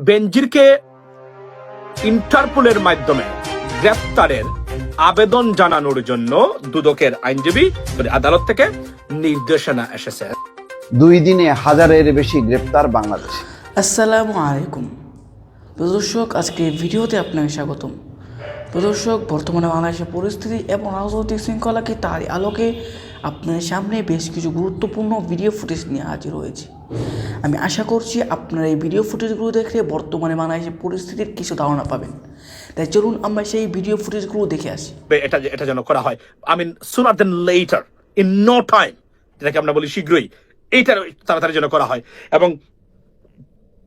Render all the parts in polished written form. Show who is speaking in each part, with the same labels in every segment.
Speaker 1: বেনজিরকে ইন্টারপোলের মাধ্যমে গ্রেফতারের আবেদন জানানোর জন্য দুদকের আইনজীবী আদালত থেকে নির্দেশনা এসেছে।
Speaker 2: 2 দিনে 1000-এর বেশি গ্রেপ্তার বাংলাদেশে।
Speaker 3: আসসালামু আলাইকুম দর্শক, আজকে ভিডিওতে আপনাকে স্বাগতম। দর্শক, বর্তমানে বাংলাদেশের পরিস্থিতি এবং রাজনৈতিক শৃঙ্খলাকে তারই আলোকে আপনার সামনে বেশ কিছু গুরুত্বপূর্ণ ভিডিও ফুটেজ নিয়ে হাজির হয়েছে। আমি আশা করছি আপনারা এই ভিডিও ফুটেজগুলো দেখলে বর্তমানে বাংলাদেশের পরিস্থিতির কিছু ধারণা পাবেন। তাই চলুন আমরা সেই ভিডিও ফুটেজগুলো দেখে আসি।
Speaker 1: এটা যেন করা হয়, সুনার দেন লেটার, ইন নো টাইম, যেটাকে আমরা বলি শীঘ্রই, এইটা তাড়াতাড়ি যেন করা হয়।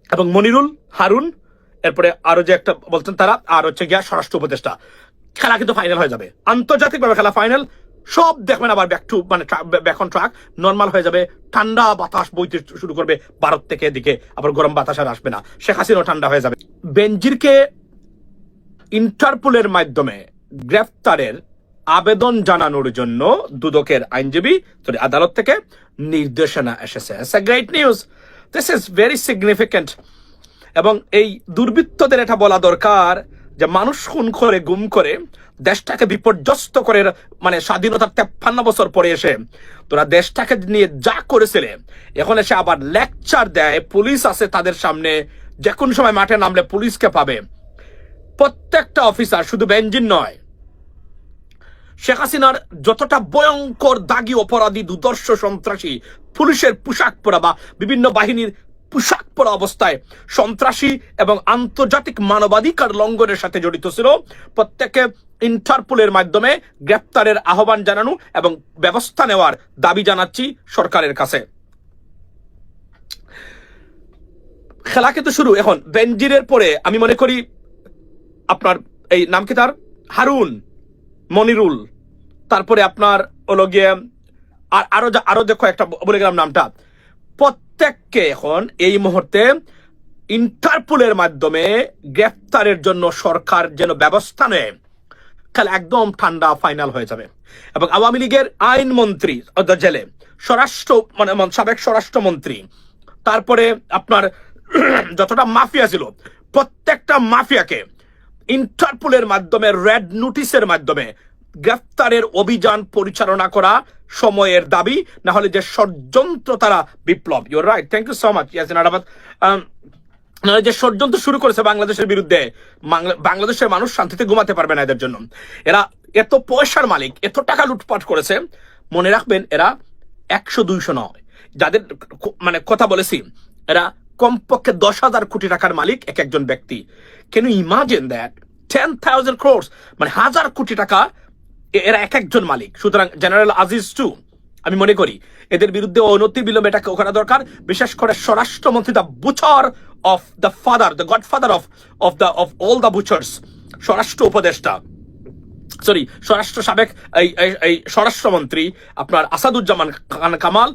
Speaker 1: এবং মনিরুল, হারুন, এরপরে আরো যে একটা বলছেন তারা, আর হচ্ছে গিয়া স্বরাষ্ট্র উপদেষ্টা, খেলা কিন্তু ফাইনাল হয়ে যাবে, আন্তর্জাতিকভাবে খেলা ফাইনাল। সব দেখবেন আবার ব্যাক অন ট্র্যাক, নর্মাল হয়ে যাবে। ঠান্ডা বাতাস বইতে শুরু করবে ভারত থেকে, এদিকে আবার গরম বাতাস আর আসবে না। শেখ হাসিনাও ঠান্ডা হয়ে যাবে। বেনজিরকে ইন্টারপোলের মাধ্যমে গ্রেফতারের আবেদন জানানোর জন্য দুদকের আইনজীবী আদালত থেকে নির্দেশনা এসেছে। Great news, this is very significant. এবং এই দুর্বৃত্তদের এটা বলা দরকার যে মানুষ খুন করে, গুম করে, দেশটাকে বিপর্যস্ত করে, স্বাধীনতার 53 বছর পরে এসে তোরা দেশটাকে নিয়ে যা করেছিলে, এখন এসে আবার লেকচার দেয়। পুলিশ আছে তাদের সামনে, যে কোন সময় মাঠে নামলে পুলিশকে পাবে। প্রত্যেকটা অফিসার, শুধু বেনজির নয়, শেখ হাসিনার যতটা ভয়ঙ্কর দাগী অপরাধী, দুর্ধর্ষ সন্ত্রাসী, পুলিশের পোশাক পরা বা বিভিন্ন বাহিনীর পোশাক পরা অবস্থায় সন্ত্রাসী এবং আন্তর্জাতিক মানবাধিকার লঙ্ঘনের সাথে জড়িত ছিল, প্রত্যেককে ইন্টারপোলের মাধ্যমে গ্রেপ্তারের আহ্বান জানানো এবং ব্যবস্থা নেওয়ার দাবি জানাচ্ছি সরকারের কাছে। খেলা কিন্তু শুরু এখন। বেনজিরের পরে আমি মনে করি আপনার এই নাম কি তার, হারুন, মনিরুল, তারপরে আপনার হলো গিয়ে আরো দেখো একটা বলে গেলাম নামটা, প্রত্যেককে এখন এই মুহূর্তে ইন্টারপোলের মাধ্যমে গ্রেফতারের জন্য সরকার যেন ব্যবস্থা নেয়, খেলা একদম ঠান্ডা ফাইনাল হয়ে যাবে। এবং আওয়ামী লীগের আইনমন্ত্রী জেলে, সাবেক স্বরাষ্ট্রমন্ত্রী, তারপরে আপনার যতটা মাফিয়া ছিল, প্রত্যেকটা মাফিয়াকে ইন্টারপোলের মাধ্যমে, রেড নোটিশের মাধ্যমে গ্রেফতারের অভিযান পরিচালনা করা সময়ের দাবি। না হলে যে ষড়যন্ত্র, তারা বিপ্লব, your right, thank you so much Yasin Arafat, নাহলে যে ষড়যন্ত্র শুরু করেছে বাংলাদেশের বিরুদ্ধে, বাংলাদেশের মানুষ শান্তিতে ঘুমাতে পারবে না এদের জন্য। এরা এত পয়সার মালিক, এত টাকা লুটপাট করেছে, মনে রাখবেন এরা 100-200 নয়, যাদের কথা বলেছি, এরা কমপক্ষে 10,000 কোটি টাকার মালিক এক একজন ব্যক্তি। Can you imagine that? 10,000 crores, 1000 কোটি টাকা এরা এক একজন মালিক। সুতরাং জেনারেল আজিজ টু, আমি মনে করি এদের বিরুদ্ধে অনতি বিলম্বে এটাকে করা দরকার। বিশেষ করে স্বরাষ্ট্রমন্ত্রী, the Butcher of the father, the godfather of all the বুচার্স, স্বরাষ্ট্র উপদেষ্টা, সাবেক এই স্বরাষ্ট্রমন্ত্রী আপনার আসাদুজ্জামান খান কামাল,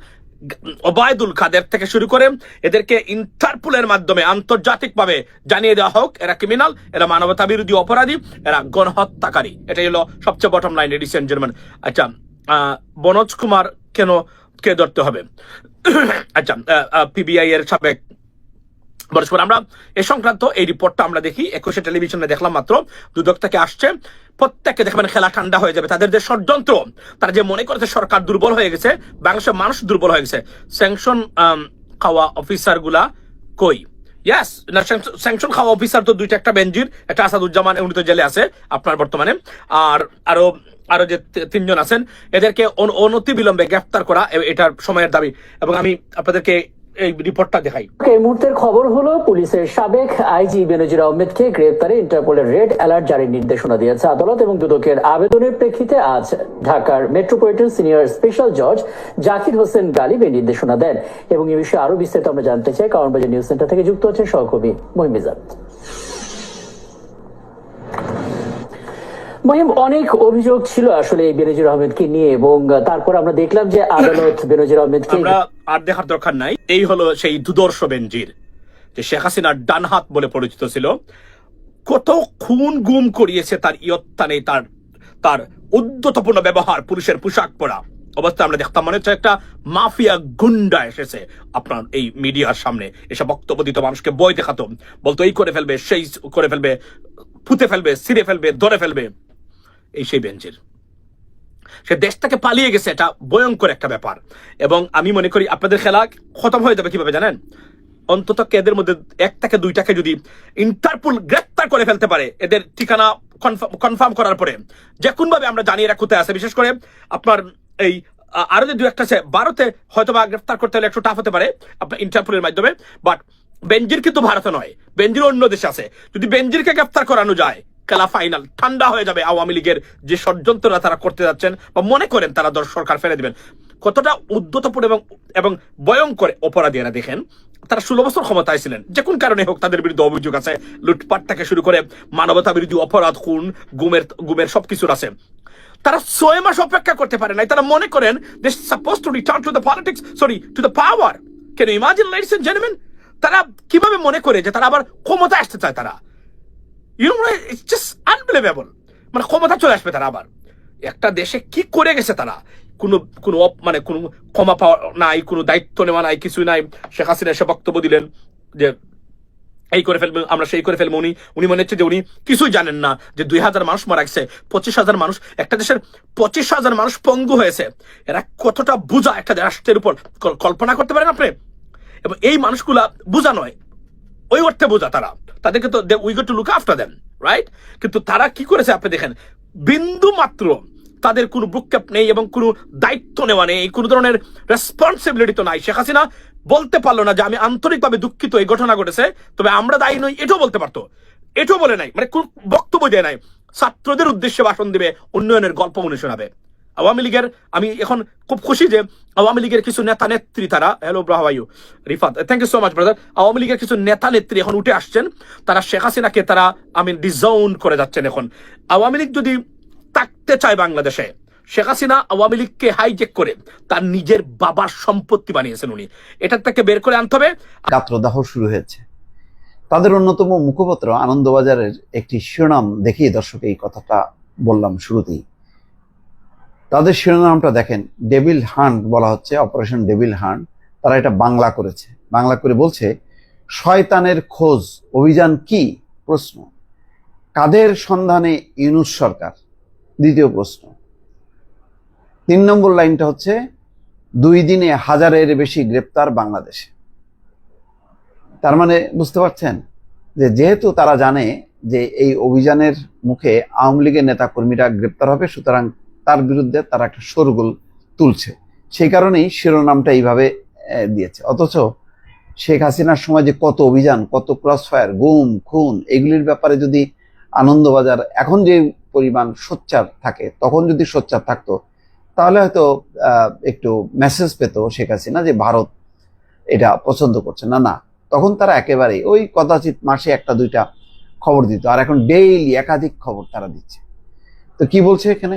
Speaker 1: ওবায়দুল কাদের থেকে শুরু করে এদেরকে ইন্টারপোলের মাধ্যমে আন্তর্জাতিকভাবে জানিয়ে দেওয়া হোক এরা ক্রিমিনাল, এরা মানবতা বিরোধী অপরাধী, এরা গণহত্যাকারী। এটাই হলো সবচেয়ে bottom line, ladies and gentleman. আচ্ছা, বনোজ কুমার কে ধরতে হবে? আচ্ছা, পিবিআই এর সাবেক বরস্পর। আমরা এ সংক্রান্ত এই রিপোর্টটা আমরা দেখি, 21 টেলিভিশনে দেখলাম মাত্র, দুদক থেকে আসছে। প্রত্যেককে দেখবেন খেলা ঠান্ডা হয়ে যাবে। তাদের যে ষড়যন্ত্র, তারা যে মনে করেছে সরকার দুর্বল হয়ে গেছে, বাংলাদেশের মানুষ দুর্বল হয়ে গেছে, স্যাংশন খাওয়া অফিসার গুলা কই? ইয়াস, স্যাংশন খাওয়া অফিসার তো দুইটা, একটা বেনজির, একটা আসাদুজ্জামান, উনি তো জেলে আছে আপনার বর্তমানে, আর আরো যে 3 জন আছেন, এদেরকে অনতি বিলম্বে গ্রেফতার করা, এটার সময়ের দাবি। এবং আমি আপনাদেরকে এই রিপোর্টটা দেখাই।
Speaker 4: এই মুহূর্তের খবর হলো, পুলিশের সাবেক আইজি বেনজির আহমেদকে গ্রেফতারে ইন্টারপোলের রেড অ্যালার্ট জারির নির্দেশনা দিয়েছে আদালত। এবং দুদকের আবেদনের প্রেক্ষিতে আজ ঢাকার মেট্রোপলিটন সিনিয়র স্পেশাল জজ জাকির হোসেন গালিব এই নির্দেশনা দেন। এবং এই বিষয়ে আরো বিস্তারিত আমরা জানতে চাই, কারণ বাজার নিউজ সেন্টার থেকে যুক্ত হচ্ছেন সহকর্মী মহিম মিজান। মহিম, অনেক অভিযোগ ছিল আসলে বেনজির আহমেদকে নিয়ে, এবং তারপর আমরা দেখলাম যে আদালত বেনজির আহমেদকে,
Speaker 1: আর দেখার দরকার নাই, এই হলো সেই দুর্ধর্ষ বেনজির, যে শেখ হাসিনার ডান হাত বলে পরিচিত ছিল। কত খুন গুম করিয়েছে, তার ইয়ত্তা নেই, তার উদ্ধতপূর্ণ ব্যবহার, পুলিশের পোশাক পরা, অবস্থা আমরা দেখতাম, মনে হচ্ছে একটা মাফিয়া গুন্ডা এসেছে আপনার এই মিডিয়ার সামনে, এসব বক্তব্য দিত, মানুষকে বই দেখাতো, বলতো এই করে ফেলবে, সেই করে ফেলবে, পুঁতে ফেলবে, ছিঁড়ে ফেলবে, ধরে ফেলবে। এই সেই বেনজির, সে দেশ থেকে পালিয়ে গেছে, এটা ভয়ঙ্কর একটা ব্যাপার। এবং আমি মনে করি আপনাদের খেলা খতম হয়ে যাবে কিভাবে জানেন? অন্তত এদের মধ্যে 1 থেকে 2টাকে যদি ইন্টারপোল গ্রেফতার করে ফেলতে পারে, এদের ঠিকানা কনফার্ম করার পরে, যে কোন ভাবে আমরা জানি এরা কোথায় আছে। বিশেষ করে আপনার এই আরো যে 2-1টা আছে ভারতে, হয়তো বা গ্রেফতার করতে হলে একটু টাফ হতে পারে আপনার ইন্টারপোলের মাধ্যমে, বাট বেনজির কিন্তু ভারতে নয়, বেনজির অন্য দেশে আছে। যদি বেনজিরকে গ্রেফতার করানো যায়, খেলা ফাইনাল, ঠান্ডা হয়ে যাবে আওয়ামী লীগের যে ষড়যন্ত্ররা তারা করতে যাচ্ছেন বা মনে করেন তারা সরকার ফেলে দিবেন। কতটা উদ্ধতপূর্ণ এবং ভয়ঙ্কর অপরাধী এরা দেখেন। তারা 16 বছর ক্ষমতায় ছিলেন, যে কোন কারণে হোক তাদের বিরুদ্ধে অভিযোগ আছে, লুটপাট থেকে শুরু করে মানবতা বিরোধী অপরাধ, খুন, গুমের সবকিছুর আছে। তারা 6 মাস অপেক্ষা করতে পারে নাই। তারা মনে করেন they suppose to return to the politics, sorry to the power. Can you imagine ladies and gentleman? তারা কিভাবে মনে করে যে তারা আবার ক্ষমতায় আসতে চায়? তারা ইটস জাস্ট আনবিলিভেবল। মানে ক্ষমতা চলে আসবে তারা আবার। একটা দেশে কি করে গেছে তারা, কোনো মানে কোনো ক্ষমা পাওয়া নাই, কোনো দায়িত্ব নেওয়া নাই, কিছুই নাই। শেখ হাসিনা এসে বক্তব্য দিলেন যে এই করে ফেলবেন, আমরা সেই করে ফেলবো। উনি মনে হচ্ছে যে উনি কিছুই জানেন না যে 2000 মানুষ মারা গেছে, 25,000 মানুষ, একটা দেশের 25,000 মানুষ পঙ্গু হয়েছে। এরা কতটা বোঝা একটা রাষ্ট্রের উপর কল্পনা করতে পারেন আপনি? এবং এই মানুষগুলা বোঝা নয়, ওই অর্থে বোঝা তারা, তাদেরকে তো we got to look after them, right? কিন্তু তারা কি করেছে আপনি দেখেন, বিন্দু মাত্র তাদের কোনো ভ্রুক্ষেপ নেই এবং কোনো দায়িত্ব নেওয়া নেই, কোনো ধরনের রেসপন্সিবিলিটি তো নাই। শেখ হাসিনা বলতে পারলো না যে আমি আন্তরিকভাবে দুঃখিত এই ঘটনা ঘটেছে, তবে আমরা দায়ী নই, এটাও বলতে পারতো। এটাও বলে নাই, মানে কোন বক্তব্য দেয় নাই। ছাত্রদের উদ্দেশ্যে ভাষণ দিবে, উন্নয়নের গল্প মনে শোনাবে। আওয়ামী লীগের, আমি এখন খুব খুশি যে আওয়ামী লীগের কিছু নেতা নেত্রী, তারা, হ্যালো ব্রাহাইউ Rifat, thank you so much brother, Awami লীগের কিছু নেতা নেত্রী এখন উঠে আসছেন। তারা শেখ হাসিনাকে তারা ডিজাউন করে যাচ্ছেন। এখন আওয়ামী লীগ যদি থাকতে চায় বাংলাদেশে, শেখ হাসিনা আওয়ামী লীগকে হাইজেক করে তার নিজের বাবার সম্পত্তি বানিয়েছেন উনি। এটার থেকে বের করে আনতে হবে।
Speaker 2: গাত্রদাহ শুরু হয়েছে। তাদের অন্যতম মুখপত্র আনন্দবাজারের একটি শিরোনাম দেখিয়ে দর্শক এই কথাটা বললাম শুরুতেই। তাদের শিরোনামটা দেখেন, ডেভিল হান্ট বলা হচ্ছে, অপারেশন ডেভিল হান্ট। তারা এটা বাংলা করেছে, বাংলা করে বলছে শয়তানের খোঁজ অভিযান কি? প্রশ্ন। কাদের সন্ধানে ইউনূস সরকার? দ্বিতীয় প্রশ্ন। 3 নম্বর লাইনটা হচ্ছে 2 দিনে 1000-এর বেশি গ্রেপ্তার বাংলাদেশে। তার মানে বুঝতে পারছেন যে যেহেতু তারা জানে যে এই অভিযানের মুখে আওয়ামী লীগের নেতা কর্মীরা গ্রেপ্তার হবে, সুতরাং তার বিরুদ্ধে তারা একটা শোরগোল তুলছে। সেই কারণেই শিরোনামটা এইভাবে দিয়েছে। অথচ শেখ হাসিনার সময় যে কত অভিযান, কত ক্রসফায়ার, গুম, খুন, এগুলির ব্যাপারে যদি আনন্দবাজার এখন যে পরিমাণ সোচ্চার থাকে, তখন যদি সোচ্চার থাকতো, তাহলে হয়তো একটু মেসেজ পেত শেখ হাসিনা যে ভারত এটা পছন্দ করছে না। না, তখন তারা একেবারেই ওই কদাচিৎ মাসে 1-2টা খবর দিত, আর এখন ডেইলি একাধিক খবর তারা দিচ্ছে। তো কি বলছে এখানে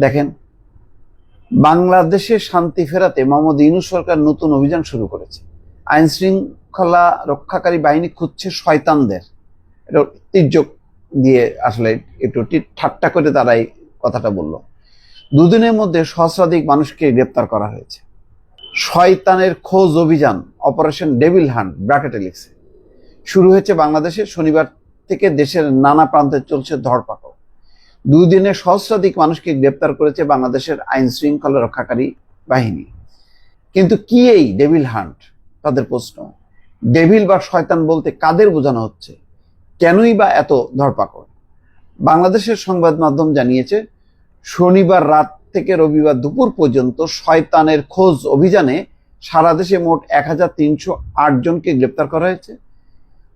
Speaker 2: দেখেন, বাংলাদেশে শান্তি ফেরাতে মোহাম্মদ ইউনূস সরকার নতুন অভিযান শুরু করেছে। আইন শৃঙ্খলা রক্ষাকারী বাহিনী খুঁজছে শয়তানদের। এটা তির্যক দিয়ে আসলে একটু ঠাট্টা করে তারা এই কথাটা বলল। 2 দিনের মধ্যে সহস্রাধিক মানুষকে গ্রেপ্তার করা হয়েছে। শয়তানের খোঁজ অভিযান, অপারেশন ডেভিল হান্ট ব্র্যাকেটে লিখছে, শুরু হয়েছে বাংলাদেশে। শনিবার থেকে দেশের নানা প্রান্তে চলছে ধরপাকড়। 2 দিনে সহস্রাধিক মানুষকে গ্রেপ্তার করেছে বাংলাদেশের আইন শৃঙ্খলা রক্ষাকারী বাহিনী। কিন্তু কি এই ডেভিল হান্ট? তাদের প্রশ্ন, ডেভিল বা শয়তান বলতে কাদের বোঝানো হচ্ছে? কেনই বা এত ধরপাকড়? বাংলাদেশের সংবাদ মাধ্যম জানিয়েছে, শনিবার রাত থেকে রবিবার দুপুর পর্যন্ত শয়তানের খোঁজ অভিযানে সারা দেশে মোট 1308 জনকে গ্রেপ্তার করা হয়েছে।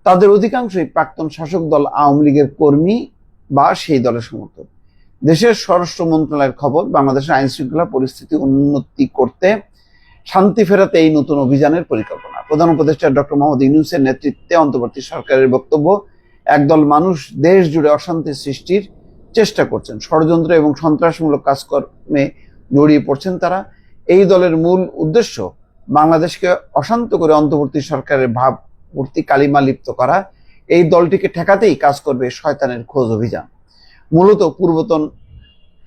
Speaker 2: তাদের অধিকাংশই প্রাক্তন শাসক দল আওয়ামী লীগের কর্মী বা সেই দলের সমর্থক। দেশের স্বরাষ্ট্র মন্ত্রণালয়ের খবর, বাংলাদেশের আইন শৃঙ্খলা পরিস্থিতি উন্নতি করতে, শান্তি ফেরাতে এই নতুন অভিযানের পরিকল্পনা। প্রধান উপদেষ্টা ডক্টর মোহাম্মদ ইউনূসের নেতৃত্বে অন্তর্বর্তী সরকারের বক্তব্য, একদল মানুষ দেশ জুড়ে অশান্তি সৃষ্টির চেষ্টা করছেন, ষড়যন্ত্র এবং সন্ত্রাসমূলক কাজকর্মে জড়িয়ে পড়ছেন তারা। এই দলের মূল উদ্দেশ্য বাংলাদেশকে অশান্ত করে অন্তর্বর্তী সরকারের ভাবমূর্তি কালিমা লিপ্ত করা। এই দলটিকে ঠেকাতেই কাজ করবে শয়তানের খোঁজ অভিযান। মূলত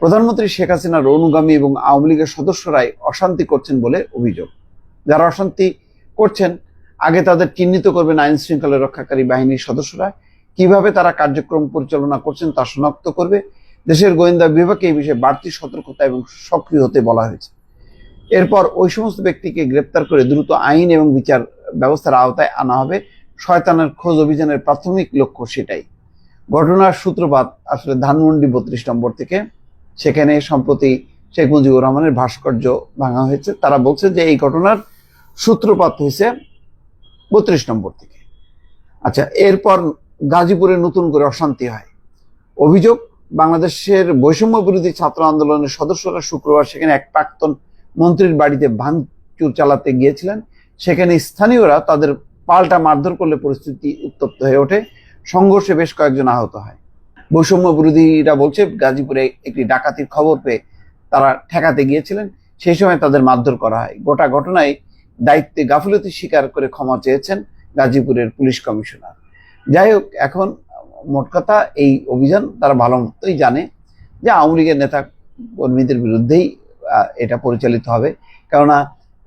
Speaker 2: প্রধানমন্ত্রী শেখ হাসিনার অনুগামী এবং আওয়ামী লীগের সদস্যরাই অশান্তি করছেন বলে অভিযোগ। যারা অশান্তি করছেন আগে তাদের চিহ্নিত করবেন আইন শৃঙ্খলা রক্ষাকারী বাহিনীর সদস্যরা। কিভাবে তারা কার্যক্রম পরিচালনা করছেন তা শনাক্ত করবে। দেশের গোয়েন্দা বিভাগকে এই বিষয়ে বাড়তি সতর্কতা এবং সক্রিয় হতে বলা হয়েছে। এরপর ওই সমস্ত ব্যক্তিকে গ্রেপ্তার করে দ্রুত আইন এবং বিচার ব্যবস্থার আওতায় আনা হবে। শয়তানের খোঁজ অভিযানের প্রাথমিক লক্ষ্য সেটাই। ঘটনার সূত্রপাত আসলে ধানমন্ডি 32 নম্বর থেকে। সেখানে সম্প্রতি শেখ মুজিবুর রহমানের ভাস্কর্য ভাঙা হয়েছে। তারা বলছে যে এই ঘটনার সূত্রপাত হয়েছে 32 নম্বর থেকে। আচ্ছা, এরপর গাজীপুরে নতুন করে অশান্তি হয়। অভিযোগ, বাংলাদেশের বৈষম্য বিরোধী ছাত্র আন্দোলনের সদস্যরা শুক্রবার সেখানে এক প্রাক্তন মন্ত্রীর বাড়িতে ভাঙচুর চালাতে গিয়েছিলেন। সেখানে স্থানীয়রা তাদের পাল্টা মারধর করলে পরিস্থিতি উত্তপ্ত হয়ে ওঠে। সংঘর্ষে বেশ কয়েকজন আহত হয়। বৈষম্য বিরোধীরা বলছে গাজীপুরে একটি ডাকাতির খবর পেয়ে তারা ঠেকাতে গিয়েছিলেন, সেই সময় তাদের মারধর করা হয়। গোটা ঘটনায় দায়িত্বে গাফিলতি স্বীকার করে ক্ষমা চেয়েছেন গাজীপুরের পুলিশ কমিশনার। যাই হোক, এখন মোট কথা এই অভিযান তারা ভালো মতোই জানে যে আওয়ামী লীগের নেতা কর্মীদের বিরুদ্ধেই এটা পরিচালিত হবে। কেননা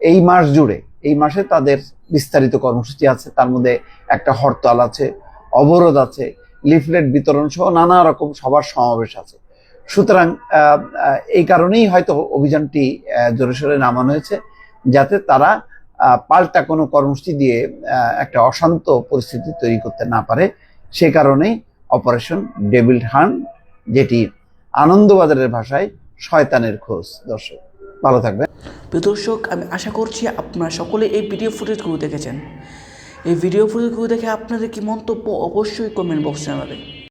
Speaker 2: এই মাস জুড়ে, এই মাসে তাদের বিস্তারিত কর্মসূচি আছে। তার মধ্যে একটা হরতাল আছে, অবরোধ আছে, লিফলেট বিতরণ সহ নানা রকম সবার সমাবেশ আছে। সুতরাং এই কারণেই হয়তো অভিযানটি জোরে সোরে নামানো হয়েছে, যাতে তারা পাল্টা কোনো কর্মসূচি দিয়ে একটা অশান্ত পরিস্থিতি তৈরি করতে না পারে। সে কারণেই অপারেশন ডেভিল হান্ট, যেটি আনন্দবাজারের ভাষায় শয়তানের খোঁজ। দর্শক ভালো থাকবেন।
Speaker 3: প্রিয় দর্শক, আমি আশা করছি আপনারা সকলে এই ভিডিও ফুটেজগুলো দেখেছেন। এই ভিডিও ফুটেজগুলো দেখে আপনাদের কি মন্তব্য অবশ্যই কমেন্ট বক্সে জানাবেন।